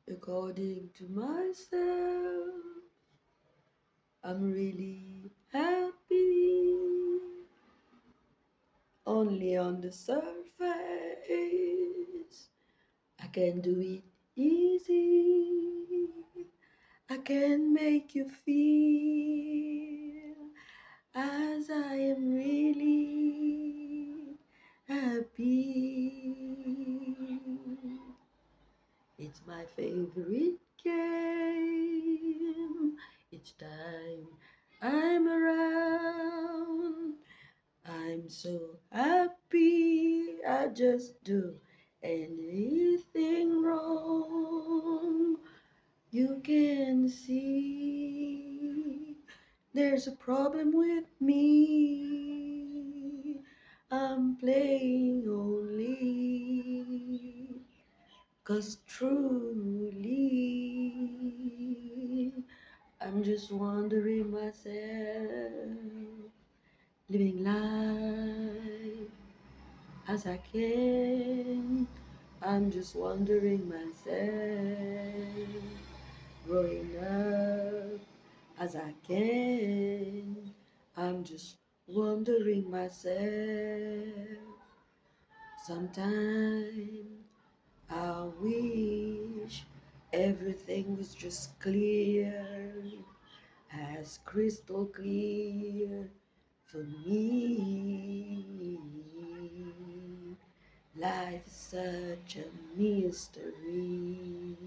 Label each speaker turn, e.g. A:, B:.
A: According to myself, I'm really happy. Only on the surface, I can do it easy. I can make you feel as I am really happy. It's my favorite game. Each time I'm around, I'm so happy. I just do anything wrong. You can see there's a problem with me. I'm playing only 'cause truly I'm just wondering myself, living life as I can. I'm just wondering myself, growing up as I can. I'm just wondering myself. Sometimes I wish everything was just clear, as crystal clear for me. Life is such a mystery.